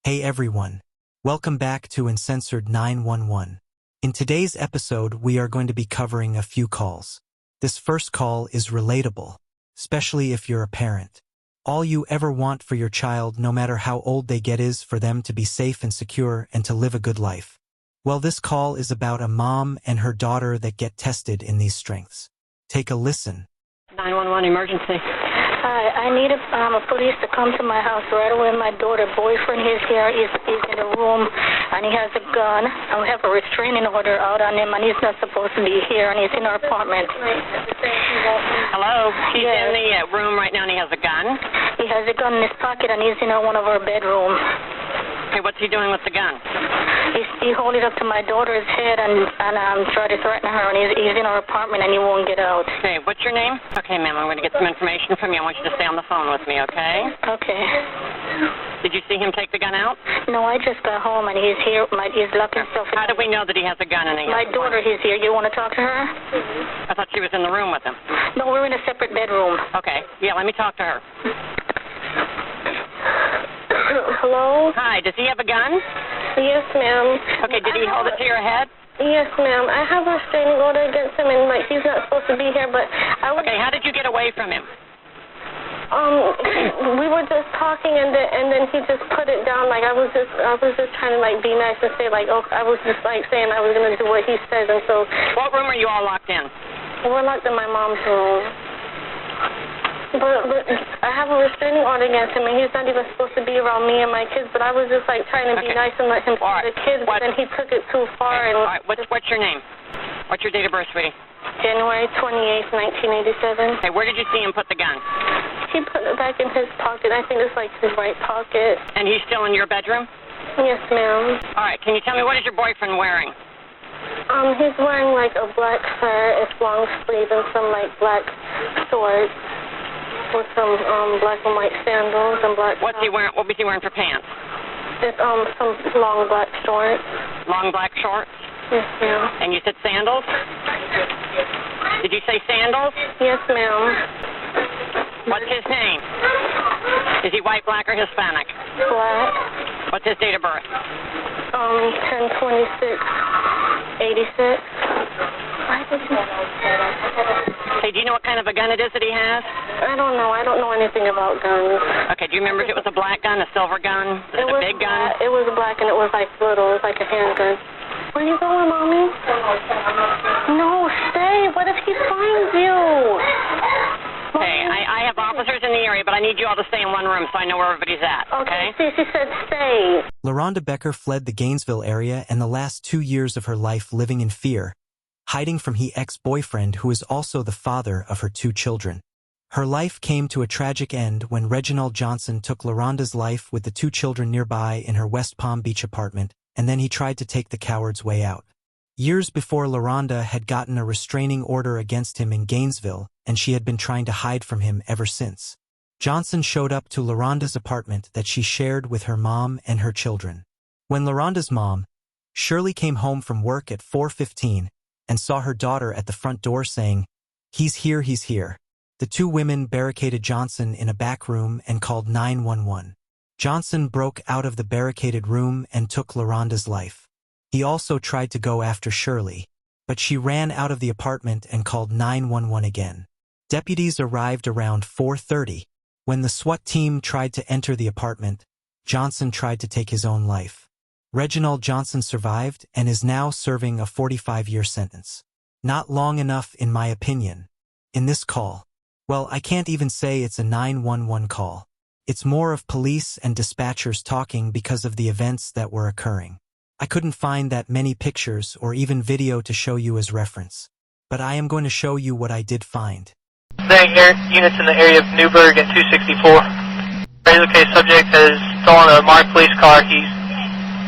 Hey everyone, welcome back to Uncensored 911. In today's episode, we are going to be covering a few calls. This first call is relatable, especially if you're a parent. All you ever want for your child, no matter how old they get, is for them to be safe and secure and to live a good life. Well, this call is about a mom and her daughter that get tested in these strengths. Take a listen. 911 emergency. Hi, I need police to come to my house right away. My boyfriend is here. He's in the room, and he has a gun. I have a restraining order out on him, and he's not supposed to be here, and he's in our apartment. Hello? He's in the room right now, and he has a gun? He has a gun in his pocket, and he's in one of our bedrooms. Okay, what's he doing with the gun? He hold it up to my daughter's head and try to threaten her, and he's in our apartment, and he won't get out. Okay, what's your name? Okay, ma'am, I'm going to get some information from you. I want you to stay on the phone with me, okay? Okay. Did you see him take the gun out? No, I just got home, and he's here. He's locked himself in. How do we know that he has a gun in the My daughter, he's here. You want to talk to her? I thought she was in the room with him. No, we're in a separate bedroom. Okay, yeah, let me talk to her. Hello? Hi, does he have a gun? Yes, ma'am. Okay, did he hold it to your head? Yes, ma'am. I have a restraining order against him, and he's not supposed to be here, but I was... Okay, how did you get away from him? We were just talking, and then he just put it down. I was just trying to be nice and say I was just saying I was gonna do what he says, and so. What room are you all locked in? We're locked in my mom's room. But I have a restraining order against him, and he's not even supposed to be around me and my kids. But I was just trying to be nice and let him see the kids, but then he took it too far. Okay. And all right, what's your name? What's your date of birth, sweetie? January 28th, 1987. Okay, where did you see him put the gun? He put it back in his pocket. I think it's his right pocket. And he's still in your bedroom? Yes, ma'am. All right, can you tell me, what is your boyfriend wearing? He's wearing a black shirt, it's long sleeve, and some black shorts with some black and white sandals and black. What's he wearing? What was he wearing for pants? It's some long black shorts. Long black shorts? Yes, ma'am. And you said sandals? Did you say sandals? Yes, ma'am. What's his name? Is he white, black, or Hispanic? Black. What's his date of birth? 10/26/86. Hey, do you know what kind of a gun it is that he has? I don't know. I don't know anything about guns. Okay, do you remember if it was a black gun, a silver gun, a big gun? It was black, and it was little. It was a handgun. Where are you going, Mommy? No, stay. What if he finds you? Okay, I have officers in the area, but I need you all to stay in one room so I know where everybody's at, okay? She said stay. LaRhonda Becker fled the Gainesville area and the last 2 years of her life living in fear, hiding from her ex-boyfriend who is also the father of her 2 children. Her life came to a tragic end when Reginald Johnson took LaRhonda's life with the 2 children nearby in her West Palm Beach apartment, and then he tried to take the coward's way out. Years before, LaRhonda had gotten a restraining order against him in Gainesville, and she had been trying to hide from him ever since. Johnson showed up to LaRhonda's apartment that she shared with her mom and her children. When LaRhonda's mom, Shirley, came home from work at 4:15 and saw her daughter at the front door saying, "He's here, he's here," the 2 women barricaded Johnson in a back room and called 911. Johnson broke out of the barricaded room and took LaRhonda's life. He also tried to go after Shirley, but she ran out of the apartment and called 911 again. Deputies arrived around 4:30. When the SWAT team tried to enter the apartment, Johnson tried to take his own life. Reginald Johnson survived and is now serving a 45-year sentence. Not long enough, in my opinion. In this call, well, I can't even say it's a 911 call. It's more of police and dispatchers talking because of the events that were occurring. I couldn't find that many pictures or even video to show you as reference, but I am going to show you what I did find. Staying here, units in the area of Newburgh and 264. Okay, subject has stolen a marked police car. He's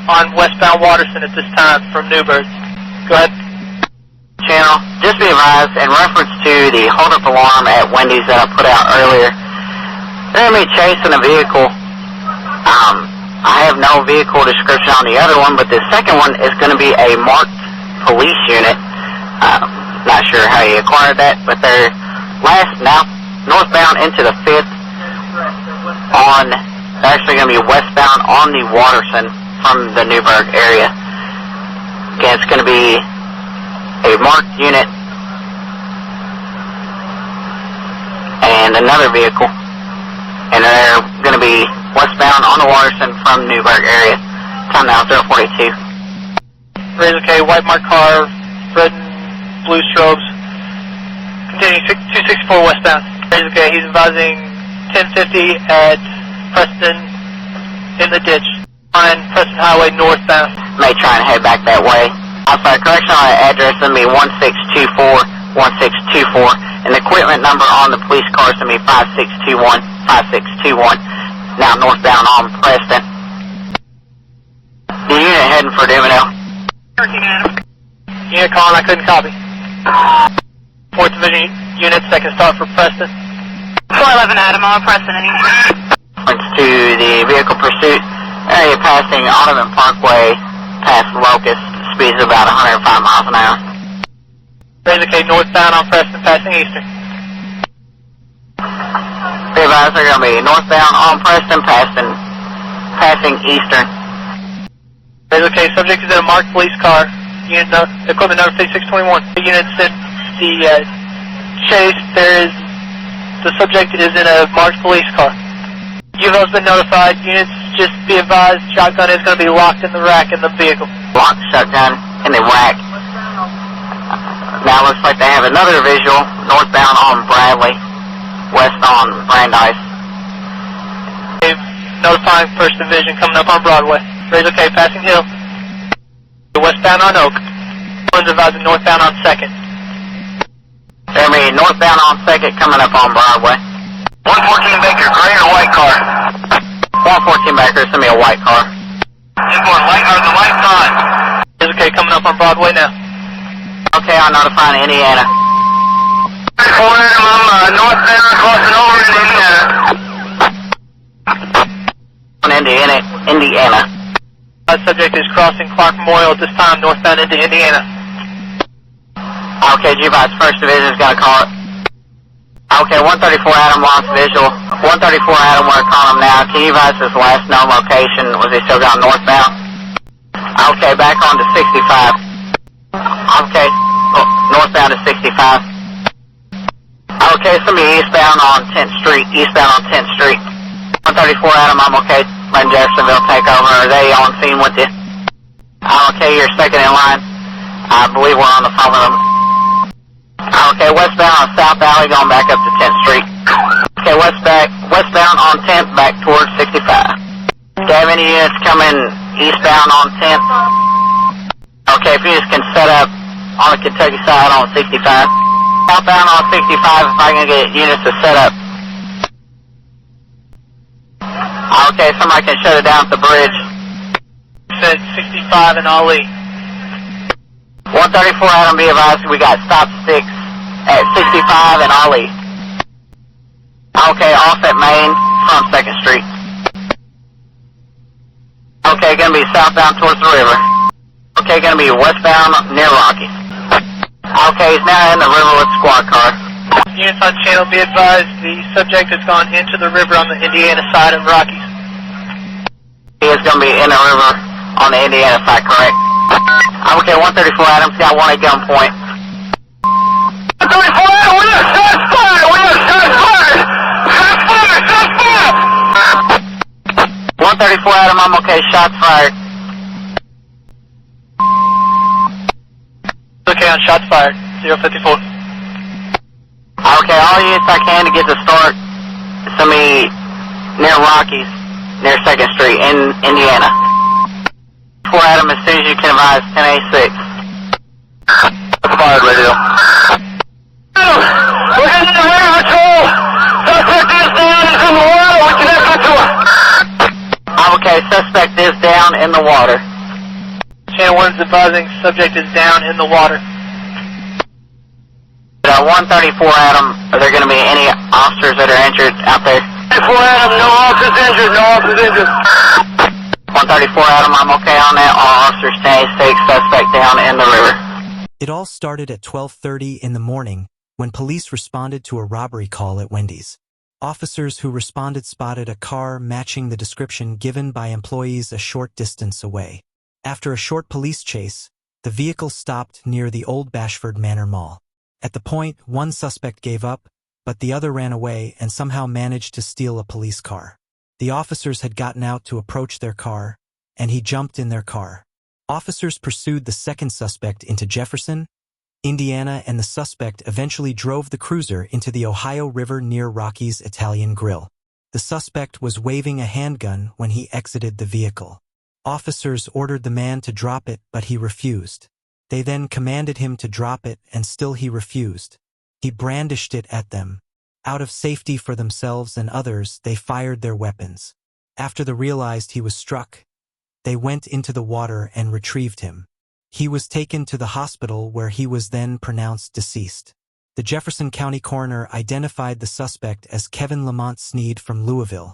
on westbound Waterston at this time from Newburgh. Go ahead. Channel, just be advised, in reference to the hold-up alarm at Wendy's that I put out earlier, they're going to be chasing a vehicle. I have no vehicle description on the other one, but the second one is going to be a marked police unit. Not sure how you acquired that, but they're northbound into the 5th on They're actually going to be westbound on the Waterson from the Newburgh area. Again, it's going to be a marked unit and another vehicle. And they're going to be westbound on the Waterson from Newburgh area. Time now 042. Razor K, white marked car, red and blue strobes. Continuing 264 westbound. Razor K, he's advising 1050 at Preston in the ditch on Preston Highway northbound. May try and head back that way. Outside correction on the address is going to be 1624, and the equipment number on the police car is going to be 5621. Now northbound on Preston. The unit heading for Dimondale. Unit calling, I couldn't copy. 4th Division unit, second stop for Preston. 411 Adam on Preston and Eastern. Points to the vehicle pursuit area passing Ottoman Parkway past Locust. Speeds about 105 miles an hour. Razor K, northbound on Preston, passing Eastern. Be advised, they're going to be northbound on Preston, passing Eastern. Razor K, subject is in a marked police car. Unit equipment number 5621. The unit's in the chase. The subject is in a marked police car. You've also been notified. Units, just be advised, shotgun is going to be locked in the rack in the vehicle. Locked shotgun in the rack. Now looks like they have another visual northbound on Bradley, west on Brandeis. Notifying 1st Division coming up on Broadway. Razor K, passing Hill. Westbound on Oak. One's advising northbound on 2nd. They're going to be northbound on 2nd coming up on Broadway. 114 Baker, gray or white car? 114 Baker, send me a white car. Import light or the light sign? Razor K, coming up on Broadway now. Okay, I'm notifying Indiana. 4 I'm northbound crossing over in Indiana. Indiana. Subject is crossing Clark Memorial at this time, northbound into Indiana. Okay, G-Bots, 1st Division is going to call it. Okay, 134 Adam lost visual. 134 Adam, we're calling him now. Can you advise his last known location? Was he still going northbound? Okay, back on to 65. Okay, northbound to 65. Okay, it's going to be eastbound on 10th Street. 134 Adam, I'm okay. Letting Jeffersonville take over. Are they on scene with you? Okay, you're second in line. I believe we're on the phone with them. Okay, westbound on South Alley, going back up to 10th Street. Okay, westbound on 10th, back towards 65. Do you have any units coming eastbound on 10th? Okay, if you just can set up on the Kentucky side on 65. Southbound on 65, if I can get units to set up. Okay, somebody can shut it down at the bridge. Said 65 and Ali. 134 Adam, be advised, we got stop sticks at 65 and Ali. Okay, off at Main from 2nd Street. Okay, gonna be southbound towards the river. Okay, gonna be westbound near Rocky. Okay, he's now in the river with squad car. Units on channel, be advised, the subject has gone into the river on the Indiana side of Rockies. He is gonna be in the river on the Indiana side, correct? Okay, 134 Adams, got one at gunpoint. 134 Adam, we have shots fired! 134 Adam, I'm okay, shots fired. Okay, on shots fired, 054. Okay, all units I can to get the start. Somebody near Rockies, near 2nd Street in Indiana. 4 Adam, as soon as you can advise, 1086. Fired radio. We're getting the radio patrol! Suspect is down in the water, we can get to her! Okay, suspect is down in the water. Channel 1 is advising subject is down in the water. 134 Adam, are there going to be any officers that are injured out there? 134 Adam, no officers injured, no officers injured. 134 Adam, I'm okay on that. All officers 1086, suspect down in the river. It all started at 12:30 in the morning when police responded to a robbery call at Wendy's. Officers who responded spotted a car matching the description given by employees a short distance away. After a short police chase, the vehicle stopped near the Old Bashford Manor Mall. At the point, one suspect gave up, but the other ran away and somehow managed to steal a police car. The officers had gotten out to approach their car, and he jumped in their car. Officers pursued the second suspect into Jefferson, Indiana, and the suspect eventually drove the cruiser into the Ohio River near Rocky's Italian Grill. The suspect was waving a handgun when he exited the vehicle. Officers ordered the man to drop it, but he refused. They then commanded him to drop it, and still he refused. He brandished it at them. Out of safety for themselves and others, they fired their weapons. After they realized he was struck, they went into the water and retrieved him. He was taken to the hospital where he was then pronounced deceased. The Jefferson County coroner identified the suspect as Kevin Lamont Sneed from Louisville,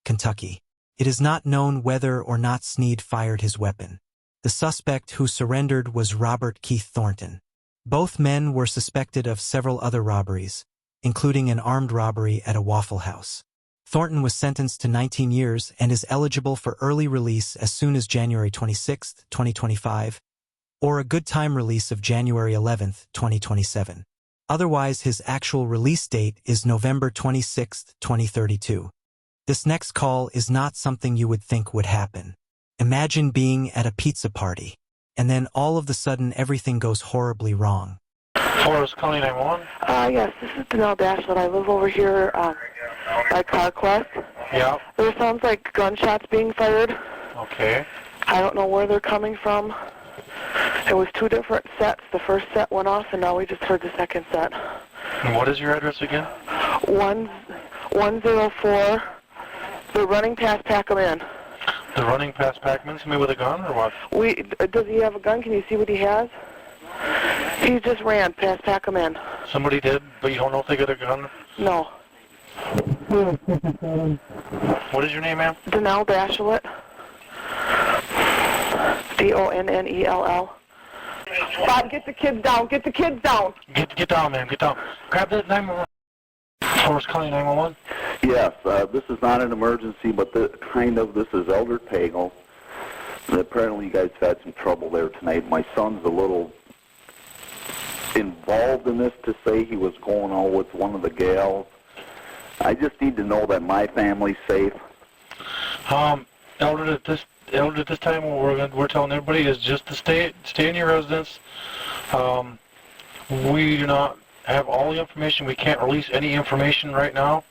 Kentucky. It is not known whether or not Sneed fired his weapon. The suspect who surrendered was Robert Keith Thornton. Both men were suspected of several other robberies, including an armed robbery at a Waffle House. Thornton was sentenced to 19 years and is eligible for early release as soon as January 26, 2025, or a good time release of January 11, 2027. Otherwise, his actual release date is November 26, 2032. This next call is not something you would think would happen. Imagine being at a pizza party, and then all of a sudden everything goes horribly wrong. Forest County 911? Yes, this is Danelle Dashwood. I live over here by CarQuest. Yeah. There sounds like gunshots being fired. Okay. I don't know where they're coming from. It was two different sets. The first set went off, and now we just heard the second set. And what is your address again? 104. They're running past Packham Inn. They're running past Pac-Man, somebody with a gun, or what? Does he have a gun? Can you see what he has? He just ran past Packham Inn. Somebody did, but you don't know if they got a gun? No. What is your name, ma'am? Danelle Dashwood. Donnell. Bob, get the kids down. Get the kids down. Get down, ma'am. Get down. Grab that 911. Forest County 911. Yes, this is not an emergency, but this is Elder Pagel. Apparently you guys had some trouble there tonight. My son's a little involved in this to say he was going on with one of the gals. I just need to know that my family's safe. Elder, at this time, what we're telling everybody is just to stay in your residence. We do not have all the information. We can't release any information right now.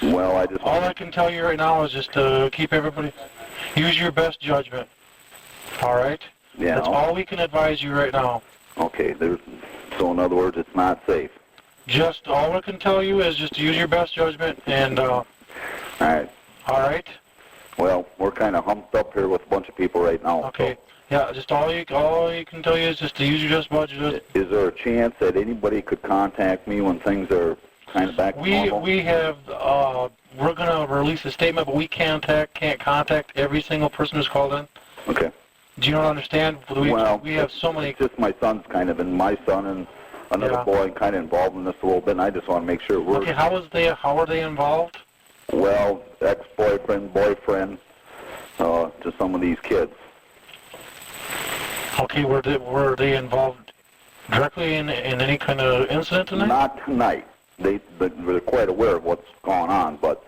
Well, all I can tell you right now is just to keep everybody, use your best judgment. All right? Yeah. That's all we can advise you right now. Okay. So in other words, it's not safe. Just all I can tell you is just to use your best judgment and. All right. All right. Well, we're kind of humped up here with a bunch of people right now. Okay. So. Yeah, just all you can tell you is just to use your just budget. Is there a chance that anybody could contact me when things are kind of back to normal? We're going to release a statement, but we can't contact every single person who's called in. Okay. Do you not understand? We have so many. It's just my son's my son and another boy kind of involved in this a little bit, and I just want to make sure we're... Okay, how are they involved? Well, ex-boyfriend, boyfriend, to some of these kids. Okay, were they involved directly in any kind of incident tonight? Not tonight. They're quite aware of what's going on, but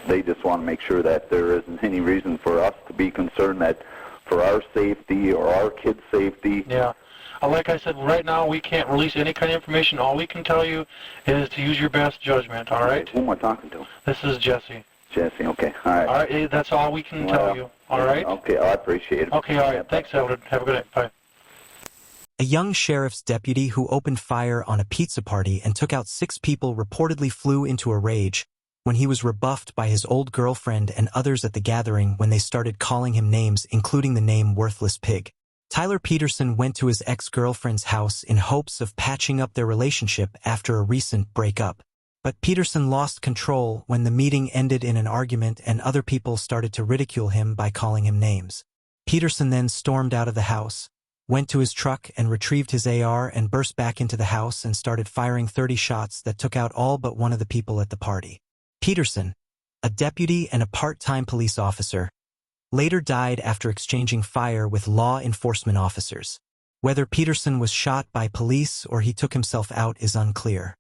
they just want to make sure that there isn't any reason for us to be concerned that for our safety or our kids' safety. Yeah. Like I said, right now we can't release any kind of information. All we can tell you is to use your best judgment, all right? Who am I talking to? This is Jesse. Jesse, okay. All right. All right, that's all we can tell you, all right? Okay, I appreciate it. Okay, all right. Thanks, Eldred. Have a good night. Bye. A young sheriff's deputy who opened fire on a pizza party and took out 6 people reportedly flew into a rage when he was rebuffed by his old girlfriend and others at the gathering when they started calling him names, including the name Worthless Pig. Tyler Peterson went to his ex-girlfriend's house in hopes of patching up their relationship after a recent breakup. But Peterson lost control when the meeting ended in an argument and other people started to ridicule him by calling him names. Peterson then stormed out of the house, went to his truck and retrieved his AR and burst back into the house and started firing 30 shots that took out all but one of the people at the party. Peterson, a deputy and a part-time police officer, later died after exchanging fire with law enforcement officers. Whether Peterson was shot by police or he took himself out is unclear.